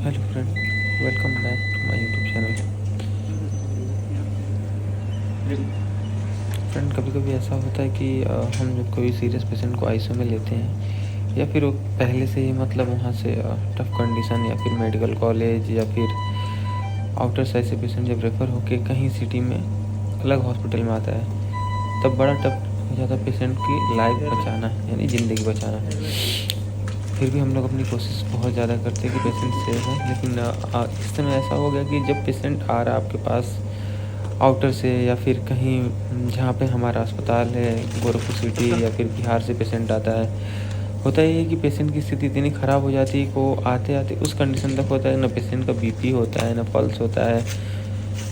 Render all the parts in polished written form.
Hello friend, welcome back to my YouTube channel. Friend, कभी कभी ऐसा होता है कि हम जब कोई सीरियस पेशेंट को आईसीयू में लेते हैं या फिर वो पहले से ही मतलब वहाँ से टफ कंडीशन या फिर मेडिकल कॉलेज या फिर आउटर साइड से पेशेंट जब रेफ़र होके कहीं सिटी में अलग हॉस्पिटल में आता है, तब बड़ा टफ हो जाता है पेशेंट की लाइफ बचाना, यानी ज़िंदगी बचाना। फिर भी हम लोग अपनी कोशिश बहुत ज़्यादा करते हैं कि पेशेंट सेफ है, लेकिन इस समय ऐसा हो गया कि जब पेशेंट आ रहा है आपके पास आउटर से या फिर कहीं जहाँ पे हमारा अस्पताल है, गोरखपुर सिटी या फिर बिहार से पेशेंट आता है, होता ये है कि पेशेंट की स्थिति इतनी ख़राब हो जाती है कि वो आते-आते उस कंडीशन तक होता है, ना पेशेंट का बीपी होता है, ना पल्स होता है।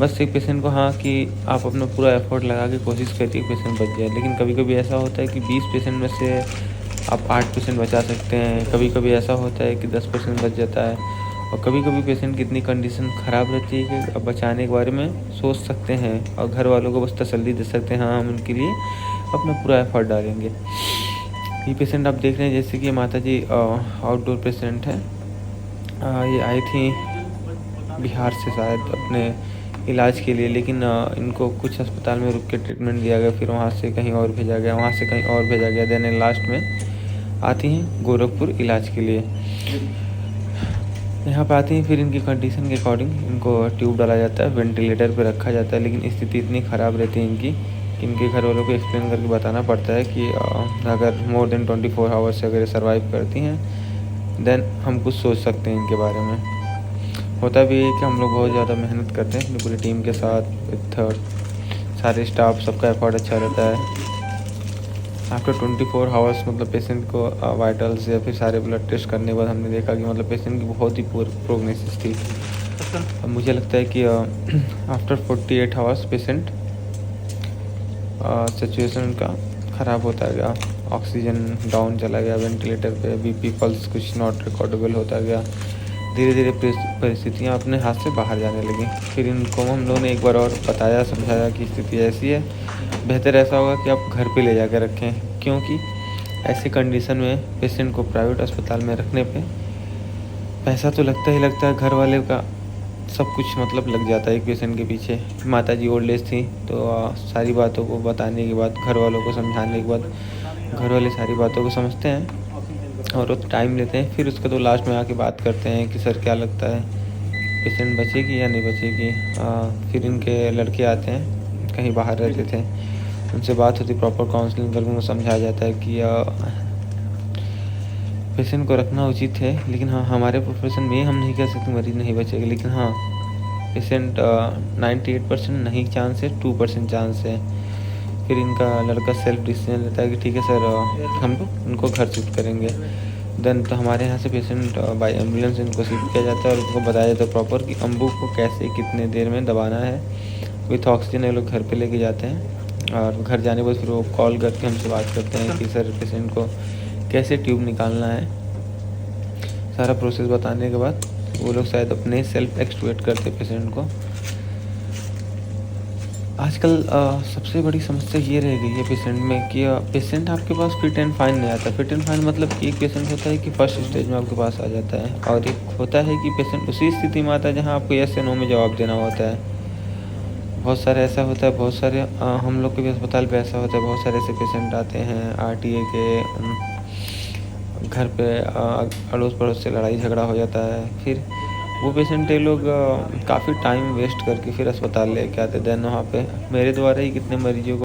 बस एक पेशेंट को हाँ कि आप अपना पूरा एफ़र्ट लगा के कोशिश करिए कि पेशेंट बच जाए, लेकिन कभी-कभी ऐसा होता है कि 20 पेशेंट में से आप 8 पेशेंट बचा सकते हैं। कभी-कभी ऐसा होता है कि 10% बच जाता है और कभी-कभी पेशेंट की इतनी कंडीशन ख़राब रहती है कि अब बचाने के बारे में सोच सकते हैं और घर वालों को बस तसल्ली दे सकते हैं, हाँ, हम उनके लिए अपना पूरा एफ़र्ट डालेंगे। ये पेशेंट आप देख रहे हैं जैसे कि माताजी आउटडोर पेशेंट है। ये आई थी बिहार से शायद अपने इलाज के लिए, लेकिन इनको कुछ अस्पताल में रुक के ट्रीटमेंट दिया गया, फिर वहाँ से कहीं और भेजा गया, वहाँ से कहीं और भेजा गया, देन लास्ट में आती हैं गोरखपुर इलाज के लिए। यहाँ पे आती हैं, फिर इनकी कंडीशन के अकॉर्डिंग इनको ट्यूब डाला जाता है, वेंटिलेटर पे रखा जाता है, लेकिन स्थिति इतनी ख़राब रहती है इनकी कि इनके घर वालों को एक्सप्लेन करके बताना पड़ता है कि अगर मोर देन 24 आवर्स अगर सर्वाइव करती हैं, देन हम कुछ सोच सकते हैं इनके बारे में। होता भी है कि हम लोग बहुत ज़्यादा मेहनत करते हैं अपनी पूरी टीम के साथ, विथ सारे स्टाफ, सबका एफर्ट अच्छा रहता है। आफ्टर 24 आवर्स मतलब पेशेंट को वाइटल्स या फिर सारे ब्लड टेस्ट करने के बाद हमने देखा कि मतलब पेशेंट की बहुत ही पुअर प्रोग्नोसिस थी। अब मुझे लगता है कि आफ्टर 48 आवर्स पेशेंट सिचुएशन का ख़राब होता गया, ऑक्सीजन डाउन चला गया, वेंटिलेटर पे, बीपी पल्स कुछ नॉट रिकॉर्डेबल होता गया। धीरे धीरे परिस्थितियाँ अपने हाथ से बाहर जाने लगी। फिर इनको हम लोगों ने एक बार और बताया, समझाया कि स्थिति ऐसी है, बेहतर ऐसा होगा कि आप घर पे ले जाकर रखें, क्योंकि ऐसी कंडीशन में पेशेंट को प्राइवेट अस्पताल में रखने पे पैसा तो लगता ही लगता है, घर वाले का सब कुछ मतलब लग जाता है एक पेशेंट के पीछे। माताजी ओल्ड एज थी तो सारी बातों को बताने के बाद, घर वालों को समझाने के बाद, घर वाले सारी बातों को समझते हैं और वो टाइम लेते हैं। फिर उसके तो लास्ट में आके बात करते हैं कि सर क्या लगता है पेशेंट बचेगी या नहीं बचेगी। फिर इनके लड़के आते हैं, कहीं बाहर रहते थे, उनसे बात होती, प्रॉपर काउंसलिंग करके उनको समझाया जाता है कि पेशेंट को रखना उचित है, लेकिन हाँ, हमारे प्रोफेशन में हम नहीं कह सकते मरीज़ नहीं बचेगा, लेकिन हाँ, पेशेंट 98% नहीं चांस है, 2% चांस है। फिर इनका लड़का सेल्फ डिसीजन लेता है कि ठीक है सर, हम लोग उनको घर शिफ्ट करेंगे। देन तो हमारे यहाँ से पेशेंट बाय एम्बुलेंस इनको शिफ्ट किया जाता है और उनको बताया जाता है प्रॉपर कि अम्बू को कैसे कितने देर में दबाना है। विथ ऑक्सीजन ये लोग घर पे लेके जाते हैं और घर जाने के बाद फिर वो कॉल करके हमसे बात करते हैं कि सर पेशेंट को कैसे ट्यूब निकालना है। सारा प्रोसेस बताने के बाद वो लोग शायद अपने सेल्फ एक्सट्यूएट करते पेशेंट को। आजकल सबसे बड़ी समस्या ये रह गई है पेशेंट में कि पेशेंट आपके पास फिट एंड फाइन नहीं आता। फिट एंड फाइन मतलब एक पेशेंट होता है कि फर्स्ट स्टेज में आपके पास आ जाता है, और एक होता है कि पेशेंट उसी स्थिति में आता है जहाँ आपको यस या नो में जवाब देना होता है। बहुत सारे ऐसा होता है, बहुत सारे हम लोग के भी अस्पताल पे ऐसा होता है, बहुत सारे ऐसे पेशेंट आते हैं आरटीए के, घर पे अड़ोस पड़ोस से लड़ाई झगड़ा हो जाता है, फिर वो पेशेंट ये लोग काफ़ी टाइम वेस्ट करके फिर अस्पताल लेके आते। देन वहाँ पे मेरे द्वारा ही कितने मरीजों को